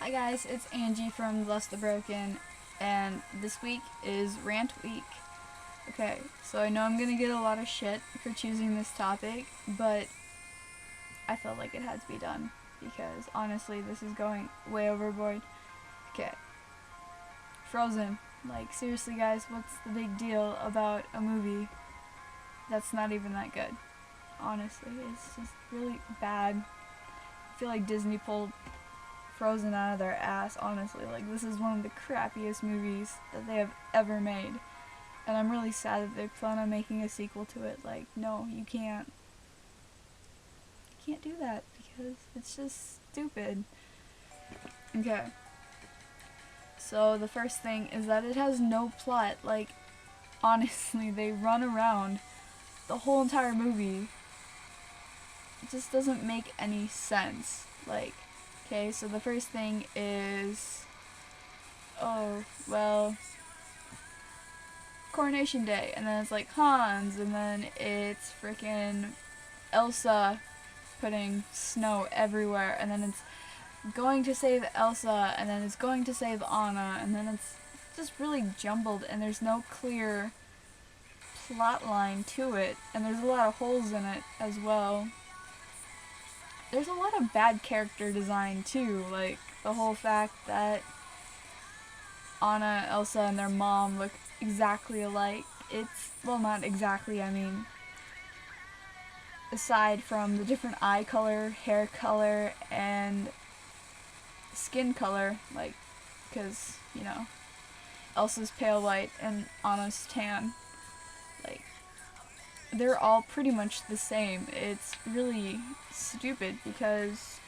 Hi guys, it's Angie from Bless the Broken, and this week is Rant Week. Okay, so I know I'm gonna get a lot of shit for choosing this topic, but I felt like it had to be done, because honestly, this is going way overboard. Okay. Frozen. Like, seriously guys, what's the big deal about a movie that's not even that good? Honestly, it's just really bad. I feel like Disney pulled Frozen out of their ass, honestly. Like, this is one of the crappiest movies that they have ever made. And I'm really sad that they plan on making a sequel to it. Like, no, you can't. You can't do that because it's just stupid. Okay. So, the first thing is that it has no plot. Like, honestly, they run around the whole entire movie. It just doesn't make any sense. Like, okay, so the first thing is, Coronation Day, and then it's like Hans, and then it's freaking Elsa putting snow everywhere, and then it's going to save Elsa, and then it's going to save Anna, and then it's just really jumbled, and there's no clear plot line to it, and there's a lot of holes in it as well. There's a lot of bad character design too, like the whole fact that Anna, Elsa, and their mom look exactly alike. It's, well, not exactly, I mean, aside from the different eye color, hair color, and skin color, like, because, you know, Elsa's pale white and Anna's tan. Like, they're all pretty much the same. It's really stupid because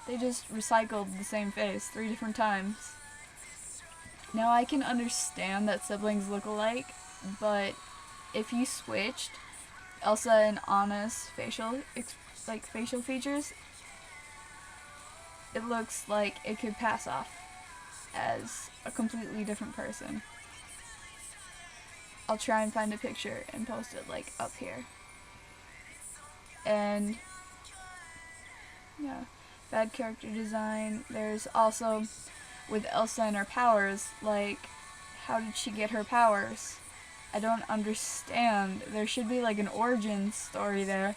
they just recycled the same face 3 different times. Now I can understand that siblings look alike, but if you switched Elsa and Anna's facial features, it looks like it could pass off as a completely different person. I'll try and find a picture and post it, like, up here. And yeah, bad character design. There's also, with Elsa and her powers, like, how did she get her powers? I don't understand. There should be, like, an origin story there.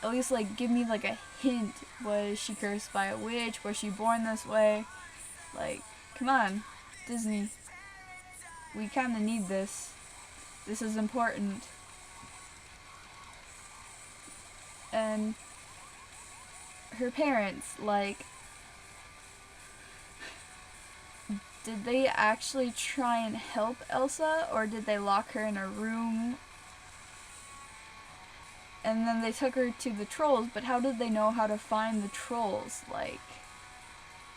At least, like, give me, like, a hint. Was she cursed by a witch? Was she born this way? Like, come on, Disney. We kinda need this. This is important. And her parents, like, did they actually try and help Elsa, or did they lock her in a room? And then they took her to the trolls, but how did they know how to find the trolls? Like,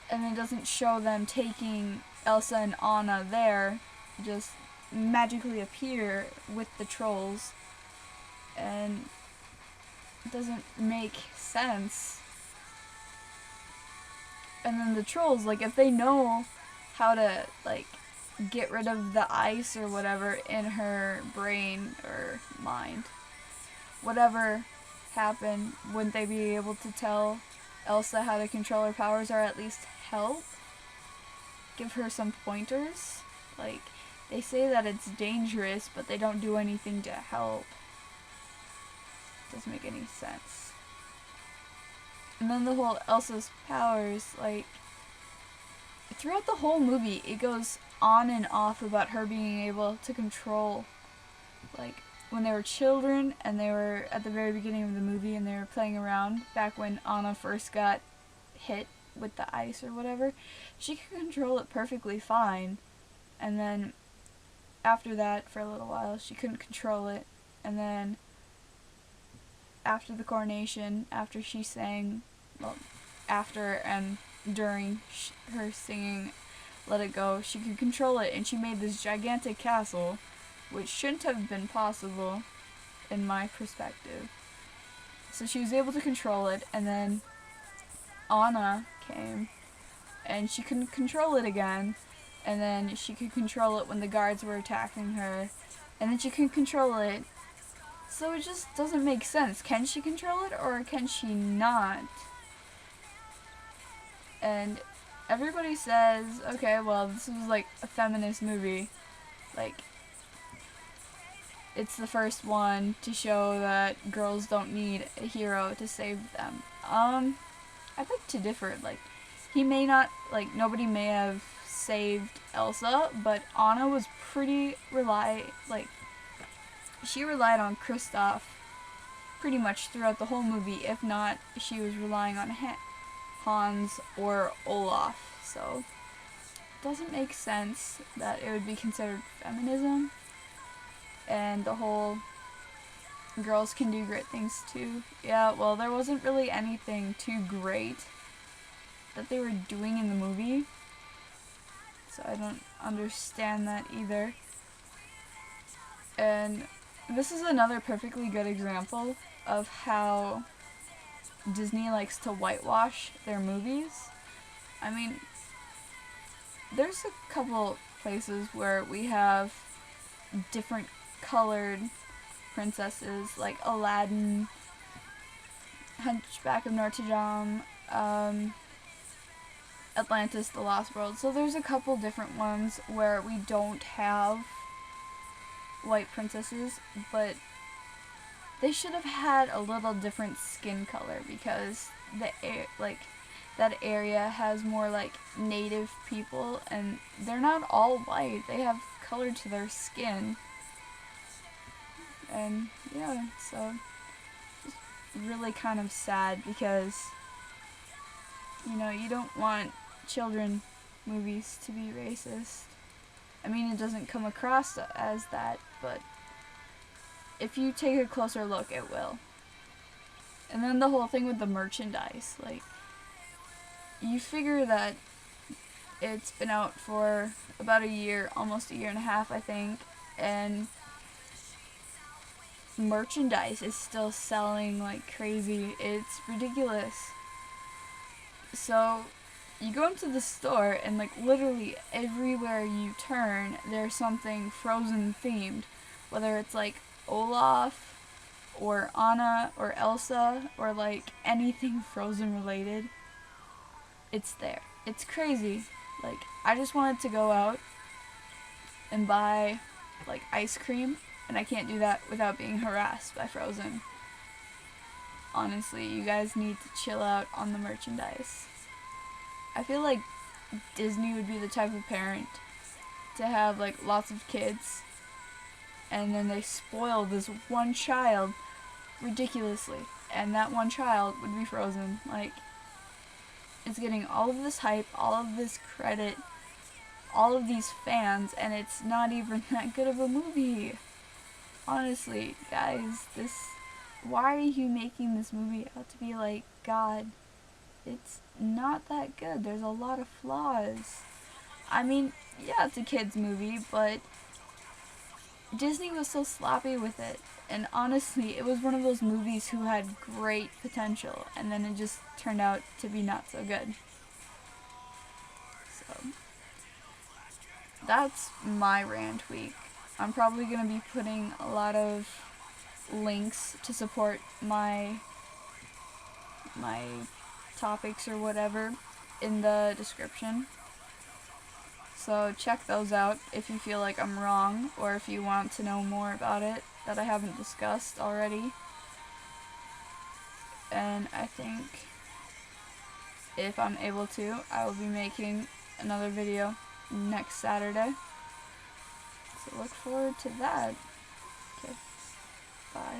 and it doesn't show them taking Elsa and Anna there, just magically appear with the trolls, and it doesn't make sense. And then the trolls, like, if they know how to, like, get rid of the ice or whatever in her brain or mind, whatever happened, wouldn't they be able to tell Elsa how to control her powers, or at least help? Give her some pointers? Like, they say that it's dangerous, but they don't do anything to help. Doesn't make any sense. And then the whole Elsa's powers, like, throughout the whole movie, it goes on and off about her being able to control, like, when they were children and they were at the very beginning of the movie and they were playing around, back when Anna first got hit with the ice or whatever, she could control it perfectly fine. And then after that, for a little while, she couldn't control it. And then after the coronation, after she sang, well, after and during her singing Let It Go, she could control it, and she made this gigantic castle, which shouldn't have been possible in my perspective. So she was able to control it, and then Anna came, and she couldn't control it again, and then she could control it when the guards were attacking her, and then she couldn't control it. So it just doesn't make sense. Can she control it, or can she not? And everybody says, okay, well, this was like a feminist movie. Like, it's the first one to show that girls don't need a hero to save them. I beg to differ. Like, he may not, like, nobody may have saved Elsa, but Anna was pretty she relied on Kristoff pretty much throughout the whole movie. If not, she was relying on Hans or Olaf. So, it doesn't make sense that it would be considered feminism. And the whole girls can do great things too. Yeah, well, there wasn't really anything too great that they were doing in the movie. So I don't understand that either. And this is another perfectly good example of how Disney likes to whitewash their movies. I mean, there's a couple places where we have different colored princesses, like Aladdin, Hunchback of Notre Dame, Atlantis, The Lost World. So there's a couple different ones where we don't have white princesses, but they should have had a little different skin color because that area has more like native people and they're not all white. They have color to their skin. And yeah, so it's really kind of sad because you don't want children movies to be racist. I mean, it doesn't come across as that, but if you take a closer look, it will. And then the whole thing with the merchandise, like, you figure that it's been out for about a year, almost a year and a half, I think, and merchandise is still selling like crazy. It's ridiculous. So you go into the store and like literally everywhere you turn there's something Frozen themed, whether it's like Olaf or Anna or Elsa or like anything Frozen related. It's there. It's crazy. Like, I just wanted to go out and buy like ice cream, and I can't do that without being harassed by Frozen. Honestly, you guys need to chill out on the merchandise. I feel like Disney would be the type of parent to have like lots of kids and then they spoil this one child ridiculously, and that one child would be Frozen. Like, it's getting all of this hype, all of this credit, all of these fans, and it's not even that good of a movie. Honestly, guys, why are you making this movie out to be like God? It's not that good. There's a lot of flaws. I mean, yeah, it's a kid's movie, but Disney was so sloppy with it. And honestly, it was one of those movies who had great potential, and then it just turned out to be not so good. So, that's my rant week. I'm probably going to be putting a lot of links to support my topics or whatever in the description. So check those out if you feel like I'm wrong or if you want to know more about it that I haven't discussed already. And I think if I'm able to, I will be making another video next Saturday. So look forward to that. Okay, bye.